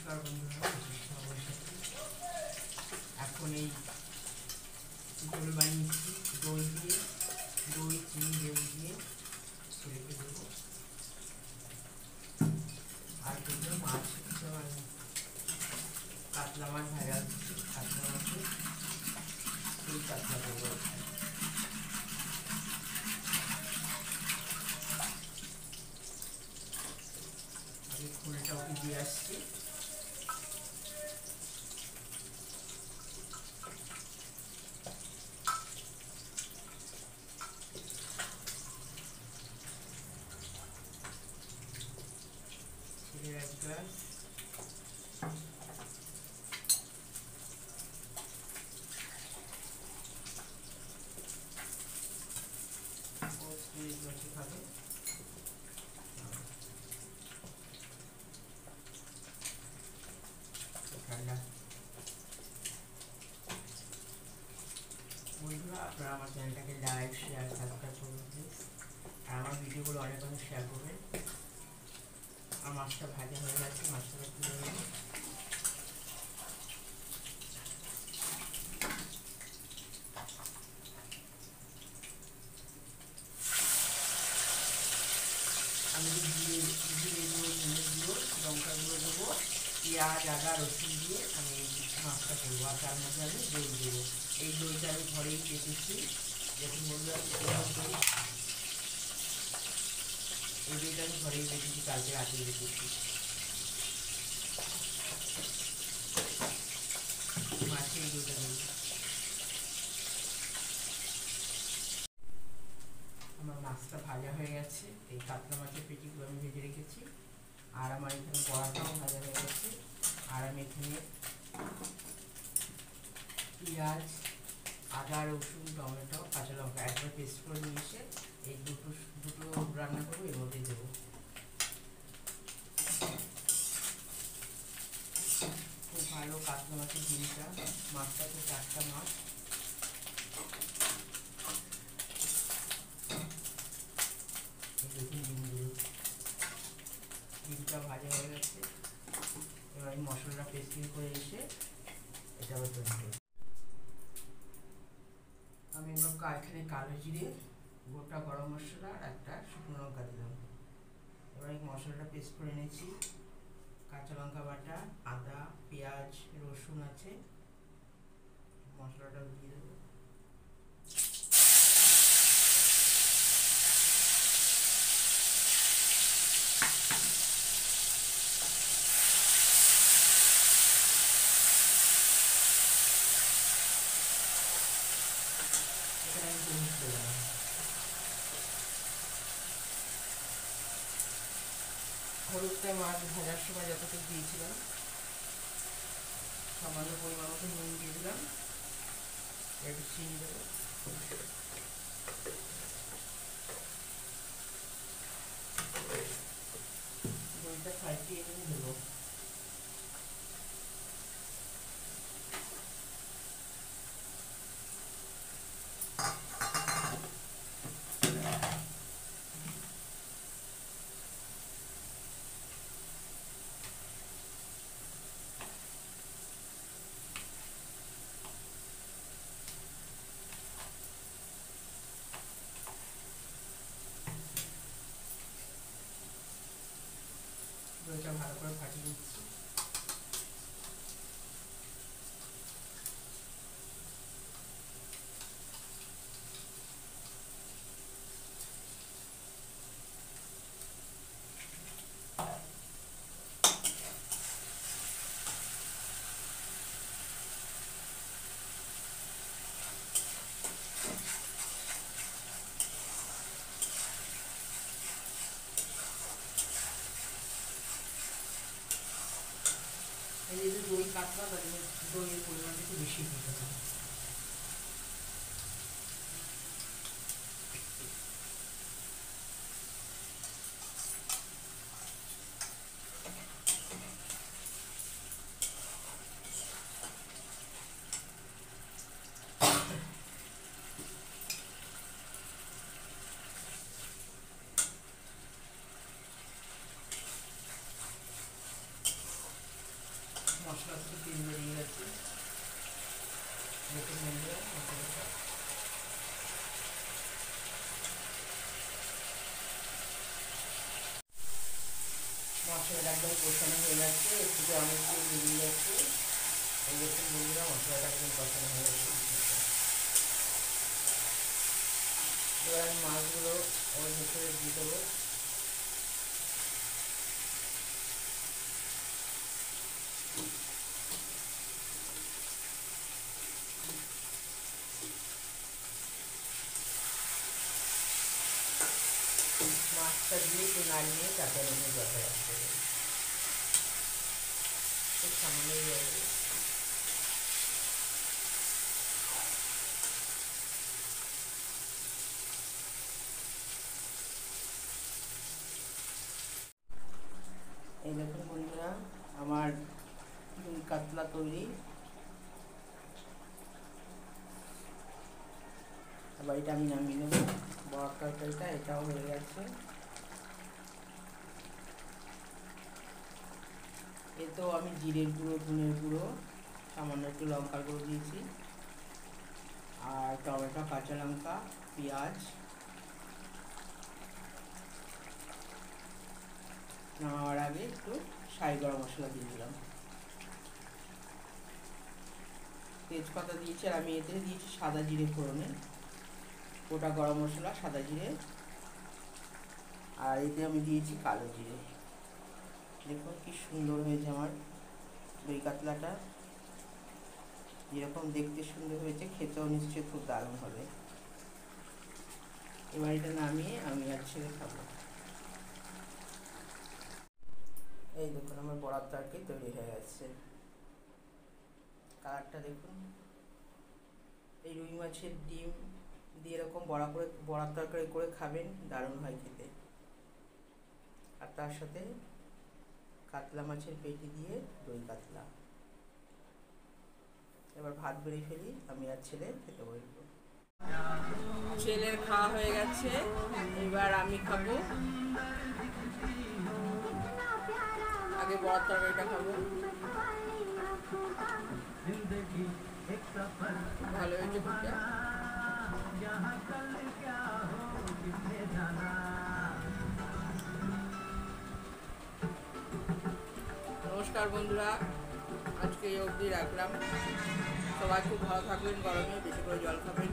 নমস্কার বন্ধুরা, এখন এই দই বানিয়েছি, দই চিনি লেবু দিয়ে রেখে দেবো। আর কিছু মাছ কাতলা মাছ ভাজা, কাতলা মাছের দই কাতলা করবো। আগে খোলটা ওকে দিয়ে আসছি। এক গ্লাস খাবে। ঠান্ডা বন্ধুরা, আপনারা আমার চ্যানেলটাকে লাইক, শেয়ার, সাবস্ক্রাইব করবেন প্লিজ। আর আমার ভিডিওগুলো অনেক অনেক শেয়ার করবেন। আর মাছটা ভাজা হয়ে গেছে, মাছটা তুলে নেব। আমি জিরে গুঁড়ো, ধনে গুঁড়ো, লঙ্কা গুঁড়ো দেবো, পেঁয়াজ, আদা, রসুন দিয়ে আমি এই মাছটা করবো। আর তার মধ্যে আমি দই দেবো। এই দইটা আমি ঘরেই কেটেছি, দেখুন বন্ধুরা, এই দইটা আমি ঘরেই কেটেছি, কালকে রাতে রেখেছি। মাছে এই দইটা দেবো। আমার মাছটা ভাজা হয়ে গেছে, এই কাতলা মাছের পেটিগুলো আমি ভেজে রেখেছি। আর আমার এখানে বড়াটাও ভাজা হয়ে গেছে। আর আমি এখানে পেঁয়াজ, আদা, রসুন, টমেটো, কাঁচা লঙ্কা একবার পেস্ট করে নিয়ে এসে এই দুটো রান্না করবো, এর মধ্যে দেবো। খুব ভালো কাতলা মাছের ডিমটা, মাছটা খুব টাটকা মাছ। ডিমটা ভাজা হয়ে গেছে। এবার আমি মশলাটা পেস্টিং করে এসে এটা আবার তৈরি করব। আমি এবার এখানে কালো জিরে, গোটা গরম মশলা আর একটা শুকনো লঙ্কা দিলাম। এবার এই মশলাটা পেস্ট করে নিয়েছি। কাঁচা লঙ্কা বাটা, আদা, পেঁয়াজ, রসুন আছে, মশলাটা দিয়ে দেবো। হলুদটা মাছ ভাজার সময় যতটুকু দিয়েছিলাম, সামান্য পরিমাণ মতো নুন দিয়ে দিলাম, একটু চিনি দেবো। দইটা ফাটিয়ে নিয়ে দেবো। দইটা ভালো করে ফাটিয়ে দিচ্ছি। এই যে দই কাতলা, তাহলে দইয়ের পরিমাণটা একটু বেশি দিতে হবে। মশলা থেকে তেল বেরিয়ে গেছে। দেখুন বন্ধুরা মশলাটা মশলাটা একদম কষানো হয়ে যাচ্ছে, একটু অনেক তেল বেরিয়ে যাচ্ছে। এই দেখুন বন্ধুরা মশলাটা একদম কষানো হয়ে যাচ্ছে। এবার আমি মাছগুলো ওর ভেতরে দিয়ে দেবো। মাছটা দিয়ে একটু নাড়িয়ে তারপরে আমি জলটা রাখতে হবে, খুব সামান্যই জল। এই দেখুন বন্ধুরা আমার রুই কাতলা তৈরি। এবার এটা আমি নামিয়ে নেবো। বড় তরকারিটা এটাও হয়ে গেছে। এতেও আমি জিরের গুঁড়ো, ধনের গুঁড়ো, সামান্য একটু লঙ্কার গুঁড়ো দিয়েছি, আর টমেটো, কাঁচা লঙ্কা, পেঁয়াজ, নামাবার আগে একটু সাই গরম মশলা দিয়ে দিলাম, তেজপাতা দিয়েছি। আর আমি এতে দিয়েছি সাদা জিরে ফোড়নে, গোটা গরম মশলা, সাদা জিরে, আর এতে আমি দিয়েছি কালো জিরে। দেখুন কি সুন্দর হয়েছে আমার দই কাতলাটা। যেরকম দেখতে সুন্দর হয়েছে, খেতেও নিশ্চয়ই খুব দারুণ হবে। এবার এটা নামিয়ে আমি আর ছেড়ে খাবো। এই দেখুন আমার বড়ার তরকারি তৈরি হয়ে গেছে। কালারটা দেখুন। এই রুই মাছের ডিম দিয়ে এরকম বড়ার তরকারি করে খাবেন, দারুণ হয় খেতে। আর তার সাথে কাতলা মাছের পেটি দিয়ে দই কাতলা। এবার ভাত বেড়ে ফেলি, আমি আর ছেলে খেতে বসবো। ছেলের খাওয়া হয়ে গেছে, এবার আমি খাবো। আগে বড়ার তরকারিটা খাবো। ভালো হয়েছে খেতে। নমস্কার বন্ধুরা, আজকে এই অবধি রাখলাম। সবাই খুব ভালো থাকবেন, গরমে বেশি করে জল খাবেন।